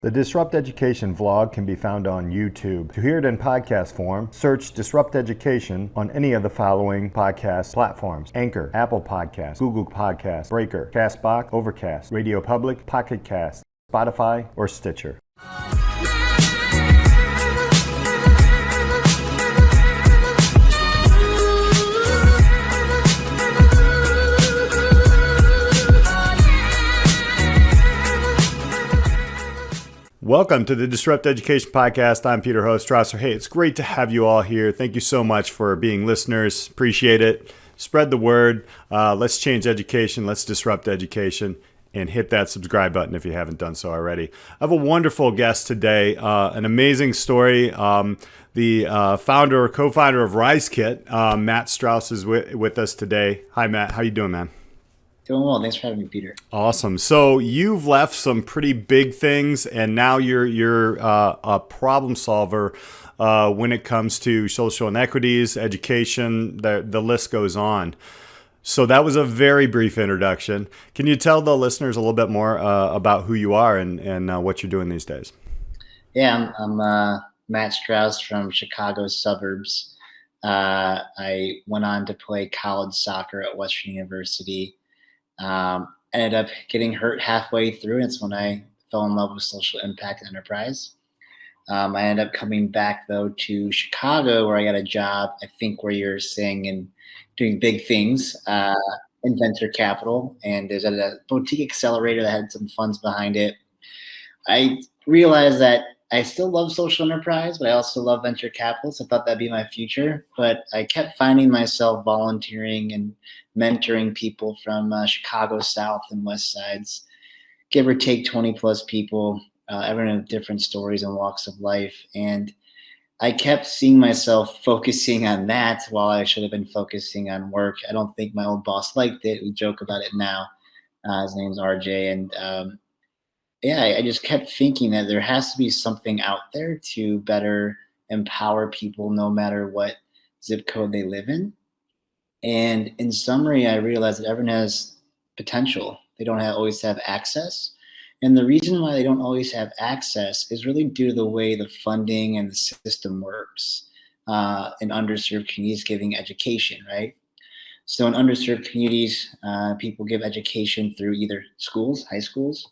The Disrupt Education vlog can be found on YouTube. To hear it in podcast form, search Disrupt Education on any of the following podcast platforms: Anchor, Apple Podcasts, Google Podcasts, Breaker, Castbox, Overcast, Radio Public, Pocket Cast, Spotify, or Stitcher. Welcome to the Disrupt Education Podcast. I'm Peter, host Strauss. Hey, it's great to have you all here. Thank you so much for being listeners. Appreciate it. Spread the word. Let's change education. Let's disrupt education. And hit that subscribe button if you haven't done so already. I have a wonderful guest today, an amazing story. The founder or co-founder of RiseKit, Matt Strauss, is with us today. Hi, Matt. How you doing, man? Doing well. Thanks for having me, Peter. Awesome. So you've left some pretty big things, and now you're a problem solver when it comes to social inequities, education. The list goes on. So that was a very brief introduction. Can you tell the listeners a little bit more about who you are and what you're doing these days? Yeah, I'm Matt Strauss from Chicago's suburbs. I went on to play college soccer at Western University. Ended up getting hurt halfway through, and it's when I fell in love with social impact enterprise. I ended up coming back, though, to Chicago, where I got a job, I think where you're saying and doing big things in venture capital. And there's a boutique accelerator that had some funds behind it. I realized that I still love social enterprise, but I also love venture capital, so I thought that'd be my future. But I kept finding myself volunteering and mentoring people from Chicago South and West Sides, give or take 20 plus people, everyone with different stories and walks of life. And I kept seeing myself focusing on that while I should have been focusing on work. I don't think my old boss liked it. We joke about it now. His name's RJ. And I just kept thinking that there has to be something out there to better empower people no matter what zip code they live in. And in summary, I realized that everyone has potential. They don't always have access. And the reason why they don't always have access is really due to the way the funding and the system works in underserved communities giving education, right? So in underserved communities, people give education through either schools, high schools,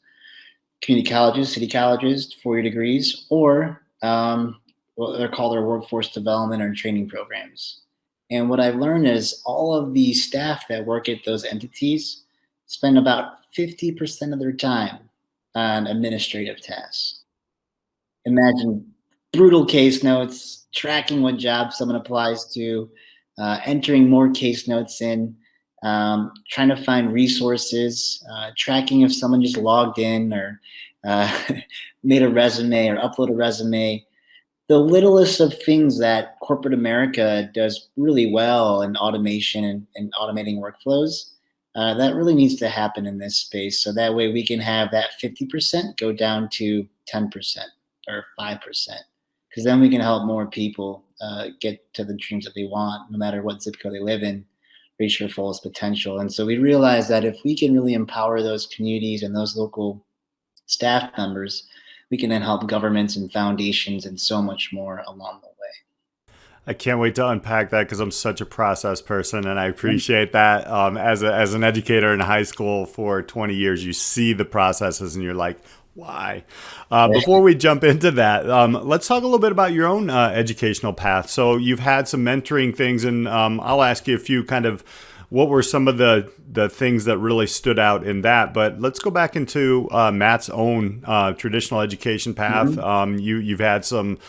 community colleges, city colleges, 4-year degrees, or what they're called their workforce development or training programs. And what I've learned is all of the staff that work at those entities spend about 50% of their time on administrative tasks. Imagine brutal case notes, tracking what job someone applies to, entering more case notes in, trying to find resources, tracking if someone just logged in or made a resume or upload a resume. The littlest of things that corporate America does really well in automation and automating workflows, that really needs to happen in this space. So that way we can have that 50% go down to 10% or 5%, because then we can help more people get to the dreams that they want, no matter what zip code they live in, reach their fullest potential. And so we realize that if we can really empower those communities and those local staff members, we can then help governments and foundations and so much more along the way. I can't wait to unpack that because I'm such a process person, and I appreciate that. As an educator in high school for 20 years, you see the processes and you're like, why? Before we jump into that, let's talk a little bit about your own educational path. So you've had some mentoring things, and I'll ask you a few kind of what were some of the things that really stood out in that. But let's go back into Matt's own traditional education path. Mm-hmm. You've had some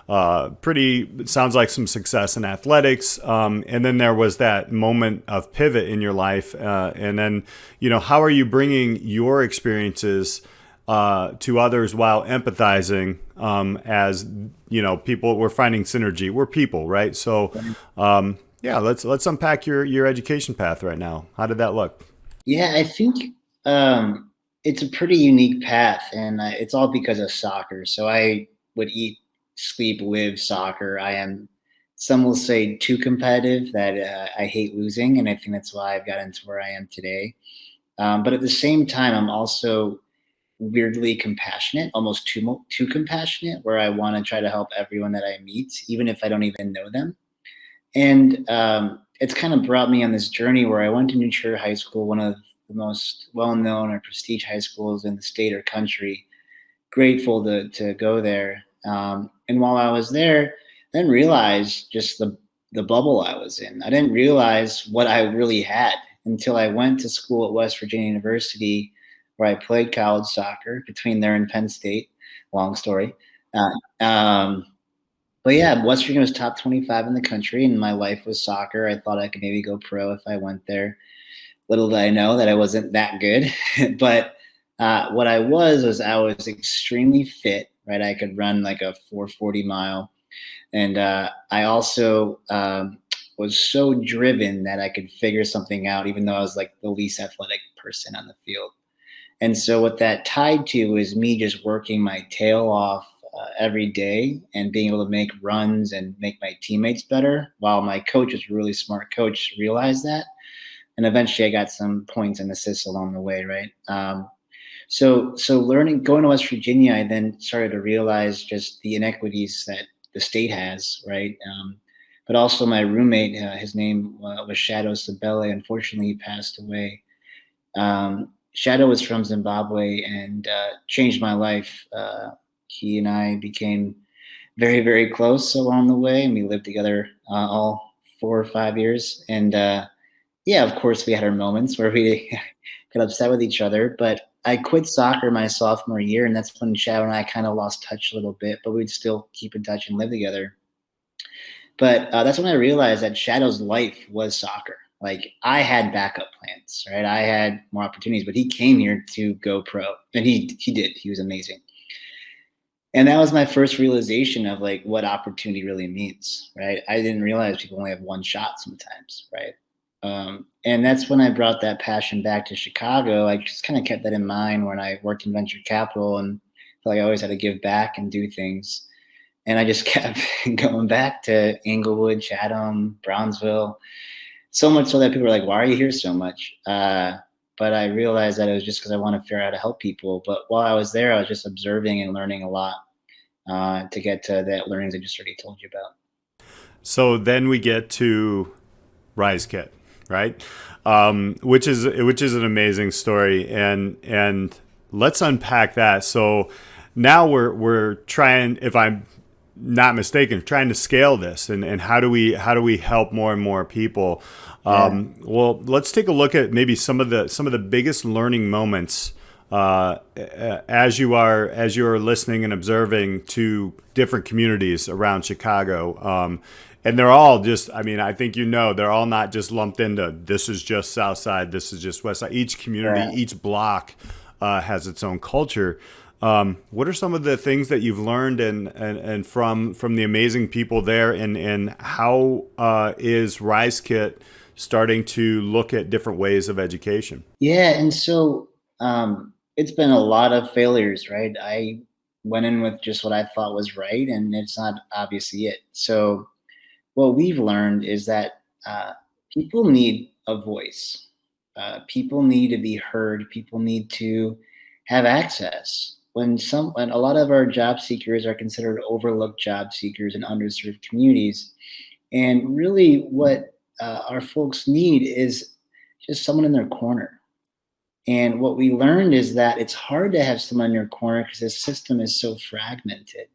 it sounds like some success in athletics. And then there was that moment of pivot in your life. And then, how are you bringing your experiences to others while empathizing as, people, we're finding synergy. We're people, right? So, let's unpack your education path right now. How did that look? Yeah, I think it's a pretty unique path, and it's all because of soccer. So I would eat, sleep, live soccer. I am, some will say, too competitive, that I hate losing, and I think that's why I've gotten to where I am today. But at the same time, I'm also weirdly compassionate, almost too compassionate, where I want to try to help everyone that I meet, even if I don't even know them. And it's kind of brought me on this journey where I went to New Trier High School, one of the most well-known or prestige high schools in the state or country. Grateful to go there. And while I was there, I didn't realize just the bubble I was in. I didn't realize what I really had until I went to school at West Virginia University, where I played college soccer between there and Penn State. Long story. Um, but yeah, West Virginia was top 25 in the country, and my life was soccer. I thought I could maybe go pro if I went there. Little did I know that I wasn't that good, but what I was extremely fit. Right, I could run like a 440 mile, and I also was so driven that I could figure something out, even though I was like the least athletic person on the field. And so what that tied to was me just working my tail off every day and being able to make runs and make my teammates better. While my coach was a really smart coach, realized that, and eventually I got some points and assists along the way. Right. So learning, going to West Virginia, I then started to realize just the inequities that the state has, right? But also my roommate, his name was Shadow Sabele. Unfortunately, he passed away. Shadow was from Zimbabwe and changed my life. He and I became very, very close along the way, and we lived together all 4 or 5 years. And yeah, of course, we had our moments where we got upset with each other, but I quit soccer my sophomore year, and that's when Shadow and I kind of lost touch a little bit, but we'd still keep in touch and live together. But that's when I realized that Shadow's life was soccer. Like I had backup plans, right? I had more opportunities, but he came here to go pro, and he did. He was amazing. And that was my first realization of like what opportunity really means, right? I didn't realize people only have one shot sometimes, right? And that's when I brought that passion back to Chicago. I just kind of kept that in mind when I worked in venture capital and felt like I always had to give back and do things. And I just kept going back to Inglewood, Chatham, Brownsville, so much so that people were like, why are you here so much? But I realized that it was just because I want to figure out how to help people. But while I was there, I was just observing and learning a lot to get to that learnings I just already told you about. So then we get to RiseKit, right? Which is an amazing story, and let's unpack that. So now we're trying, if I'm not mistaken, trying to scale this, and how do we help more and more people? Well, let's take a look at maybe some of the biggest learning moments as you are listening and observing to different communities around Chicago. And they're all just, I mean, I think they're all not just lumped into this is just South Side, this is just West Side. Each community, each block has its own culture. What are some of the things that you've learned and from the amazing people there, and how is RiseKit starting to look at different ways of education? Yeah, and so it's been a lot of failures, right? I went in with just what I thought was right, and it's not obviously it. So what we've learned is that people need a voice. People need to be heard. People need to have access. When a lot of our job seekers are considered overlooked job seekers in underserved communities, and really what our folks need is just someone in their corner. And what we learned is that it's hard to have someone in your corner because the system is so fragmented.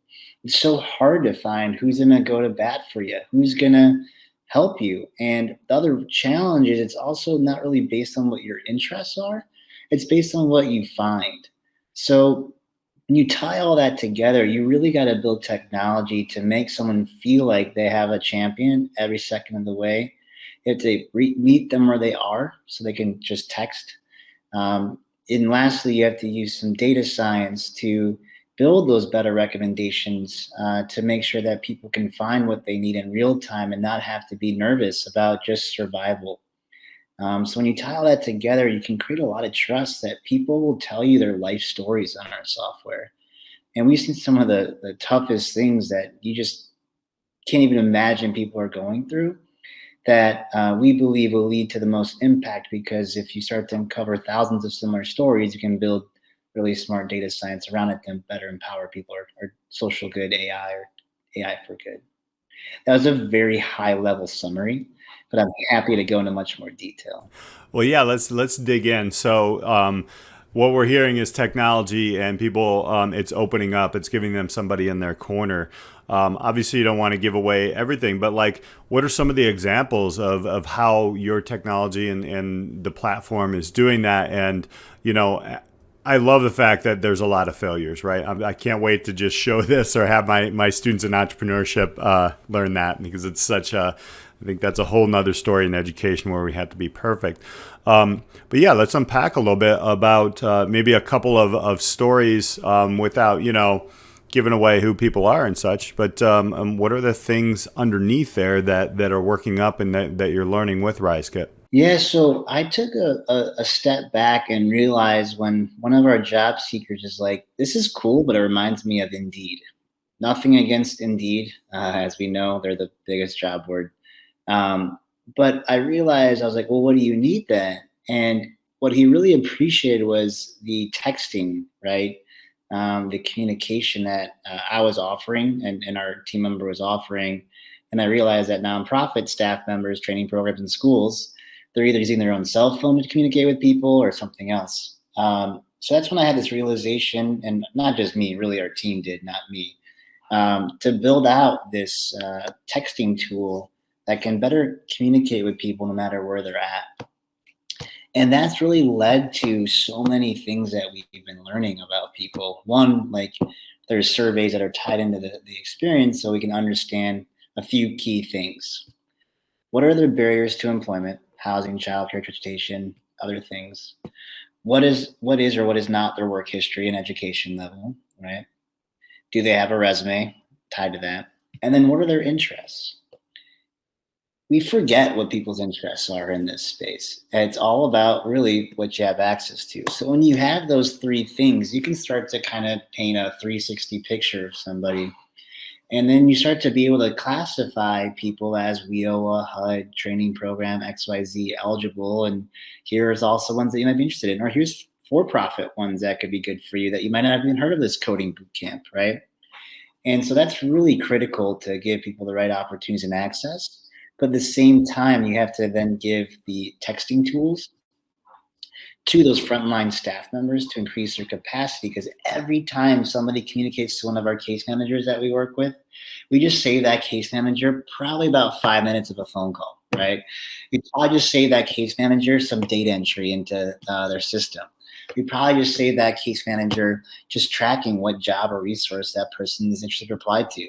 It's so hard to find who's going to go to bat for you, who's going to help you. And the other challenge is it's also not really based on what your interests are, it's based on what you find. So when you tie all that together, you really got to build technology to make someone feel like they have a champion every second of the way. You have to meet them where they are so they can just text. And lastly, you have to use some data science to build those better recommendations to make sure that people can find what they need in real time and not have to be nervous about just survival. So when you tie all that together, you can create a lot of trust that people will tell you their life stories on our software. And we've seen some of the toughest things that you just can't even imagine people are going through that we believe will lead to the most impact, because if you start to uncover thousands of similar stories, you can build really smart data science around it to better empower people, or social good AI, or AI for good. That was a very high level summary, but I'm happy to go into much more detail. Well, yeah, let's dig in. So, what we're hearing is technology and people. It's opening up. It's giving them somebody in their corner. Obviously, you don't want to give away everything, but like, what are some of the examples of how your technology and the platform is doing that? And you know, I love the fact that there's a lot of failures, right? I can't wait to just show this or have my students in entrepreneurship learn that, because it's such a, I think that's a whole nother story in education where we have to be perfect. But yeah, let's unpack a little bit about maybe a couple of stories without, giving away who people are and such. But what are the things underneath there that are working up and that you're learning with RiseKit? Yeah, so I took a step back and realized when one of our job seekers is like, this is cool, but it reminds me of Indeed. Nothing against Indeed. As we know, they're the biggest job board. But I realized, I was like, well, what do you need then? And what he really appreciated was the texting, right? The communication that I was offering, and our team member was offering. And I realized that nonprofit staff members, training programs in schools, they're either using their own cell phone to communicate with people or something else. So that's when I had this realization, and not just me, really our team did, not me, to build out this texting tool that can better communicate with people no matter where they're at. And that's really led to so many things that we've been learning about people. One, like, there's surveys that are tied into the experience so we can understand a few key things. What are their barriers to employment, housing, childcare, transportation, other things? What is or what is not their work history and education level, right? Do they have a resume tied to that? And then what are their interests? We forget what people's interests are in this space. It's all about really what you have access to. So when you have those three things, you can start to kind of paint a 360 picture of somebody. And then you start to be able to classify people as WIOA, HUD, training program, XYZ eligible. And here's also ones that you might be interested in. Or here's for-profit ones that could be good for you that you might not have even heard of, this coding boot camp, right? And so that's really critical to give people the right opportunities and access. But at the same time, you have to then give the texting tools to those frontline staff members to increase their capacity, because every time somebody communicates to one of our case managers that we work with, we just save that case manager probably about 5 minutes of a phone call, right? We probably just save that case manager some data entry into their system. We probably just save that case manager just tracking what job or resource that person is interested to apply to.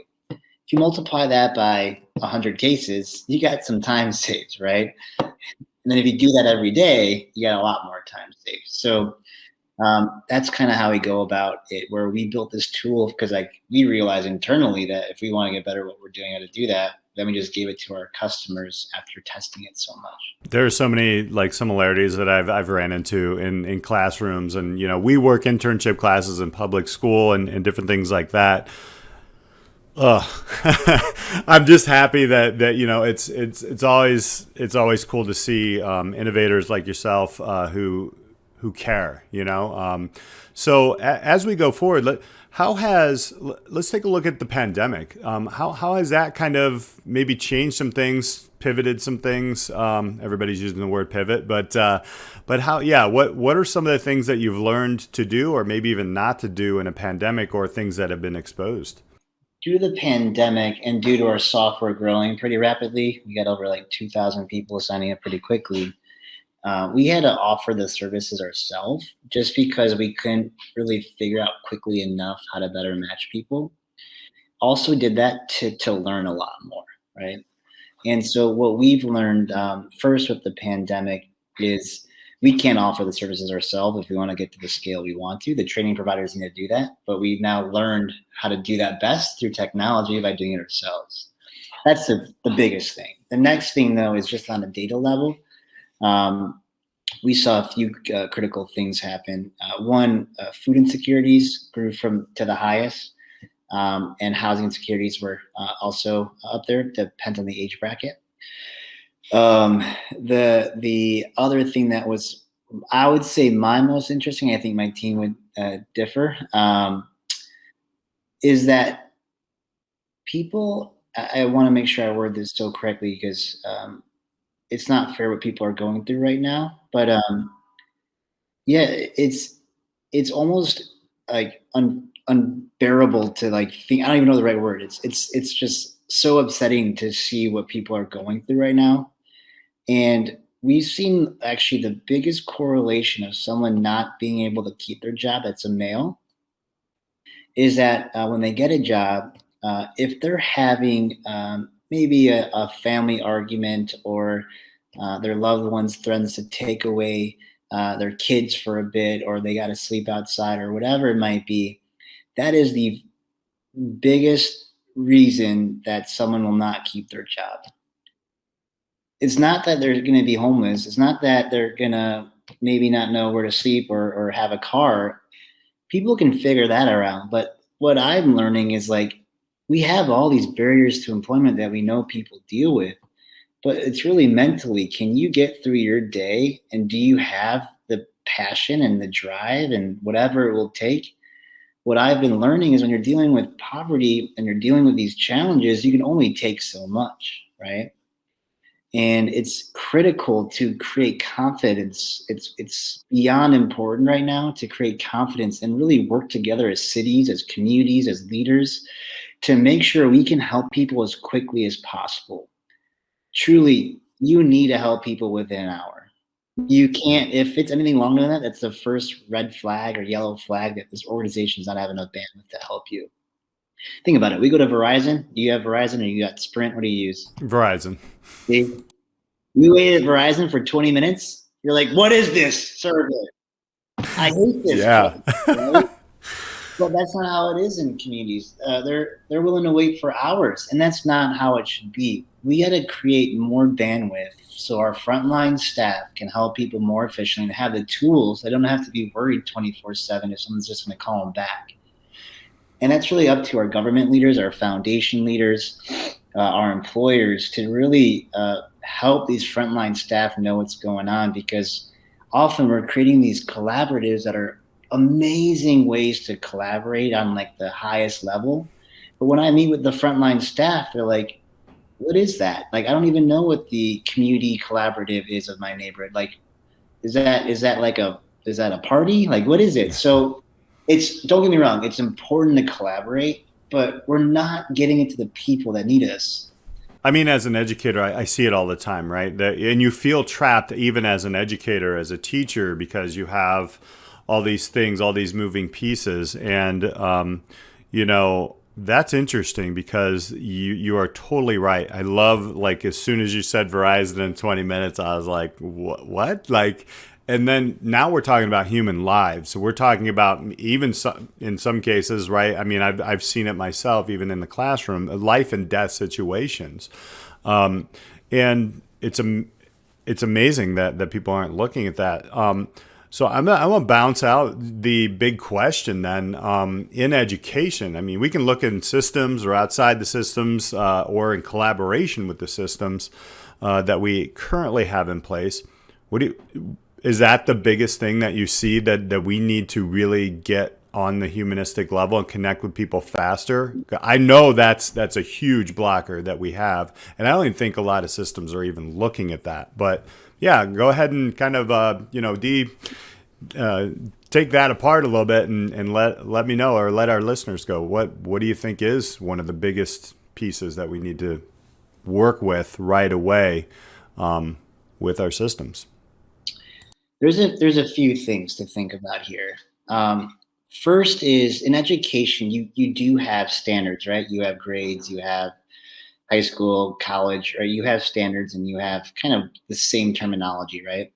If you multiply that by 100 cases, you got some time saved, right? And then if you do that every day, you got a lot more time saved. So that's kind of how we go about it, where we built this tool because we realize internally that if we want to get better at what we're doing, how to do that, then we just gave it to our customers after testing it so much. There are so many like similarities that I've ran into in classrooms, and we work internship classes in public school and different things like that. I'm just happy that it's always cool to see innovators like yourself who care. So as we go forward, let's take a look at the pandemic. How has that kind of maybe changed some things, pivoted some things? Everybody's using the word pivot, but how? Yeah, what are some of the things that you've learned to do, or maybe even not to do in a pandemic, or things that have been exposed? Due to the pandemic and due to our software growing pretty rapidly, we got over like 2,000 people signing up pretty quickly. We had to offer the services ourselves just because we couldn't really figure out quickly enough how to better match people. Also did that to learn a lot more, right? And so what we've learned first with the pandemic is we can't offer the services ourselves if we want to get to the scale we want to. The training providers need to do that, but we've now learned how to do that best through technology by doing it ourselves. That's the biggest thing. The next thing, though, is just on a data level. We saw a few critical things happen. One, food insecurities grew to the highest, and housing insecurities were also up there. Depends on the age bracket. The other thing that was I would say my most interesting, I think my team would differ, is that people, I want to make sure I word this so correctly because it's not fair what people are going through right now. But yeah, it's almost like unbearable to like think. I don't even know the right word. It's just so upsetting to see what people are going through right now. And we've seen actually the biggest correlation of someone not being able to keep their job, that's a male, is that when they get a job, if they're having maybe a family argument or their loved ones threatens to take away their kids for a bit, or they got to sleep outside, or whatever it might be, that is the biggest reason that someone will not keep their job. It's not that they're going to be homeless. It's not that they're going to maybe not know where to sleep or have a car. People can figure that around. But what I'm learning is like we have all these barriers to employment that we know people deal with, but it's really mentally. Can you get through your day, and do you have the passion and the drive and whatever it will take? What I've been learning is when you're dealing with poverty and you're dealing with these challenges, you can only take so much, right? And it's critical to create confidence. It's beyond important right now to create confidence and really work together as cities, as communities, as leaders to make sure we can help people as quickly as possible. Truly, you need to help people within an hour. You can't, if it's anything longer than that, that's the first red flag or yellow flag that this organization does not have enough bandwidth to help you. Think about it. We go to Verizon. Do you have Verizon or you got Sprint? What do you use? Verizon. See? You waited at Verizon for 20 minutes. You're like, what is this service? I hate this Yeah. place, right? But that's not how it is in communities. They're willing to wait for hours, and that's not how it should be. We got to create more bandwidth so our frontline staff can help people more efficiently and have the tools. They don't have to be worried 24/7 if someone's just going to call them back. And that's really up to our government leaders, our foundation leaders, our employers to really help these frontline staff know what's going on, because often we're creating these collaboratives that are amazing ways to collaborate on like the highest level. But when I meet with the frontline staff, they're like, what is that? Like, I don't even know what the community collaborative is of my neighborhood. Like, is that like is that a party? Like, what is it? So it's, don't get me wrong, it's important to collaborate, but we're not getting it to the people that need us. I mean, as an educator, I see it all the time, right? And you feel trapped even as an educator, as a teacher, because you have all these things, all these moving pieces. And, you know, that's interesting because you are totally right. I love, like, as soon as you said Verizon in 20 minutes, I was like, what? Like, and then now we're talking about human lives. So we're talking about even in some cases, right? I mean, I've seen it myself, even in the classroom, life and death situations. And it's amazing that people aren't looking at that. So I'm gonna bounce out the big question then in education. I mean, we can look in systems or outside the systems or in collaboration with the systems that we currently have in place. Is that the biggest thing that you see that we need to really get on the humanistic level and connect with people faster? I know that's a huge blocker that we have, and I don't even think a lot of systems are even looking at that. But yeah, go ahead and kind of take that apart a little bit and let me know, or let our listeners go. What do you think is one of the biggest pieces that we need to work with right away with our systems? There's a few things to think about here. First is in education, you do have standards, right? You have grades, you have high school, college, or you have standards, and you have kind of the same terminology, right?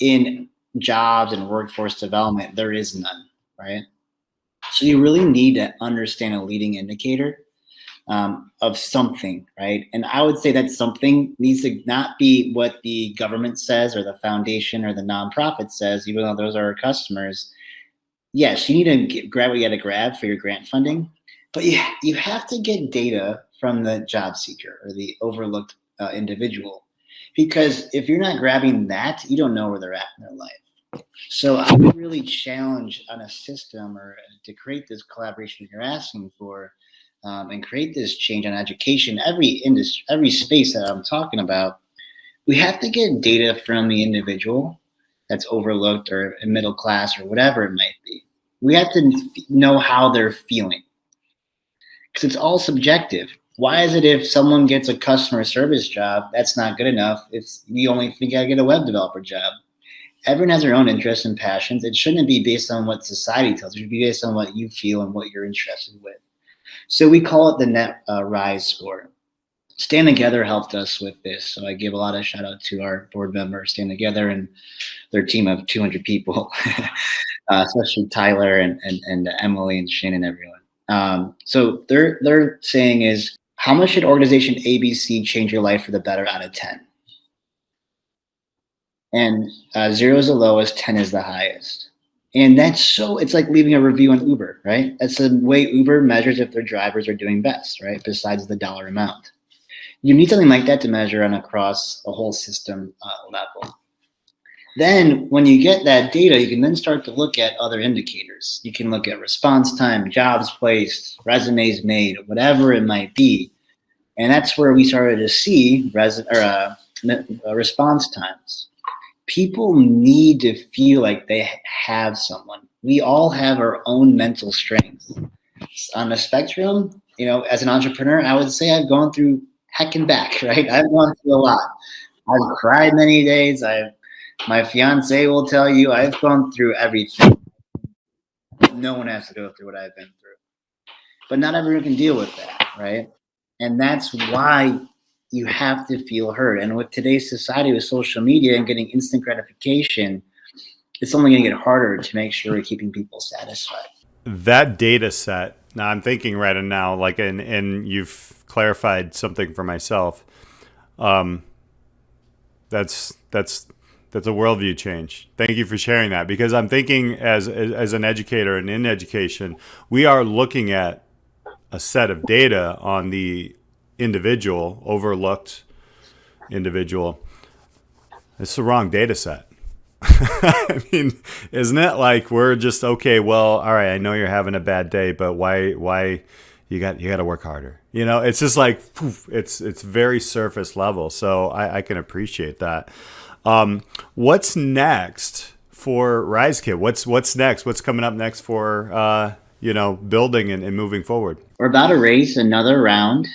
In jobs and workforce development, there is none, right? So you really need to understand a leading indicator of something, right? And I would say that something needs to not be what the government says or the foundation or the nonprofit says, even though those are our customers. Yes, you need to grab what you got to grab for your grant funding, but you have to get data from the job seeker or the overlooked individual, because if you're not grabbing that, you don't know where they're at in their life. So I would really challenge on a system or to create this collaboration that you're asking for, and create this change on education. Every industry, every space that I'm talking about, we have to get data from the individual that's overlooked or in middle class or whatever it might be. We have to know how they're feeling because it's all subjective. Why is it if someone gets a customer service job, that's not good enough? It's you only think I get a web developer job. Everyone has their own interests and passions. It shouldn't be based on what society tells you. It should be based on what you feel and what you're interested with. So we call it the Net Rise score. Stand Together helped us with this. So I give a lot of shout out to our board member, Stand Together, and their team of 200 people, especially Tyler and Emily and Shane and everyone. So they're saying is how much should organization ABC change your life for the better out of 10? And 0 is the lowest, 10 is the highest. And it's like leaving a review on Uber, right? That's the way Uber measures if their drivers are doing best, right? Besides the dollar amount. You need something like that to measure on across a whole system level. Then when you get that data, you can then start to look at other indicators. You can look at response time, jobs placed, resumes made, whatever it might be. And that's where we started to see response times. People need to feel like they have someone. We all have our own mental strengths. On the spectrum, as an entrepreneur, I would say I've gone through heck and back, right? I've gone through a lot. I've cried many days. My fiance will tell you I've gone through everything. No one has to go through what I've been through. But not everyone can deal with that, right? And that's why you have to feel heard. And with today's society, with social media and getting instant gratification, it's only going to get harder to make sure we're keeping people satisfied. That data set, now I'm thinking right now, like, and you've clarified something for myself. That's a worldview change. Thank you for sharing that, because I'm thinking as an educator and in education, we are looking at a set of data on the individual, overlooked individual. It's the wrong data set. I mean, isn't it like we're just okay? Well, all right, I know you're having a bad day, but why you got to work harder? It's just like poof, it's very surface level. So I can appreciate that. What's next for RiseKit? What's next? What's coming up next for building and moving forward? We're about to raise another round,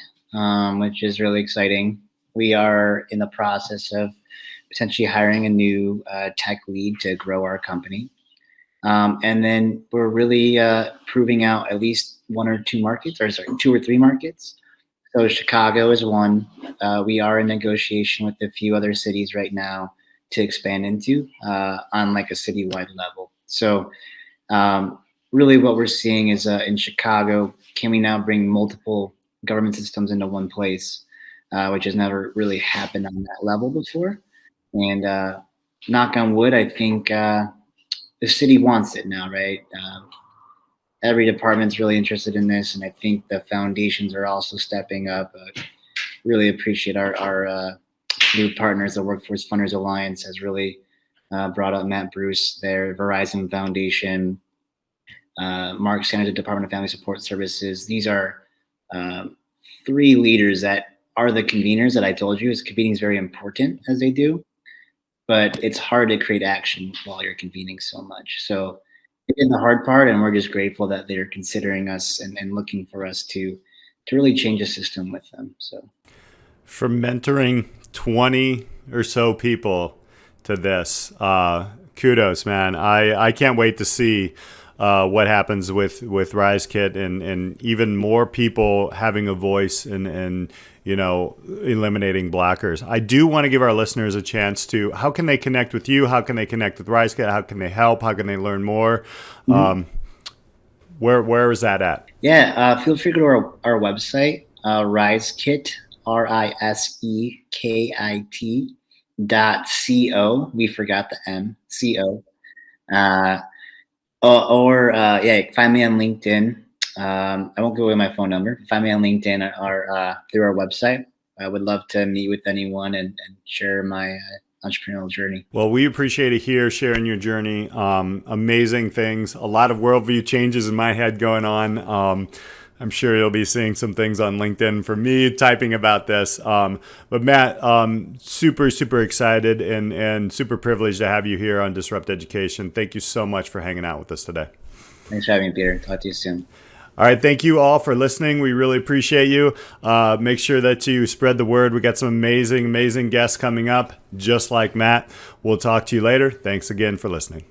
which is really exciting. We are in the process of potentially hiring a new tech lead to grow our company. And then we're really proving out at least 1 or 2 markets, 2 or 3 markets. So Chicago is one. We are in negotiation with a few other cities right now to expand into on like a citywide level. So really what we're seeing is in Chicago, can we now bring multiple government systems into one place, which has never really happened on that level before. And knock on wood, I think the city wants it now, right? Every department's really interested in this, and I think the foundations are also stepping up. Really appreciate our new partners. The Workforce Funders Alliance has really brought up Matt Bruce, their Verizon Foundation, Mark Sanders, the Department of Family Support Services. These are 3 leaders that are the conveners that I told you. Convening is very important, as they do, but it's hard to create action while you're convening so much. So they did the hard part, and we're just grateful that they're considering us and looking for us to really change the system with them. So from mentoring 20 or so people to this, kudos, man. I can't wait to see what happens with RiseKit and even more people having a voice and eliminating blockers. I do want to give our listeners a chance to, how can they connect with you? How can they connect with RiseKit? How can they help? How can they learn more? Mm-hmm. Where is that at? Yeah, feel free to go to our website, RiseKit, RiseKit.co. We forgot the M, CO. Find me on LinkedIn. I won't go with my phone number. Find me on LinkedIn or through our website. I would love to meet with anyone and share my entrepreneurial journey. Well, we appreciate it here, sharing your journey. Amazing things, a lot of worldview changes in my head going on. I'm sure you'll be seeing some things on LinkedIn for me typing about this. But Matt, super, super excited and super privileged to have you here on Disrupt Education. Thank you so much for hanging out with us today. Thanks for having me, Peter. Talk to you soon. All right. Thank you all for listening. We really appreciate you. Make sure that you spread the word. We got some amazing, amazing guests coming up, just like Matt. We'll talk to you later. Thanks again for listening.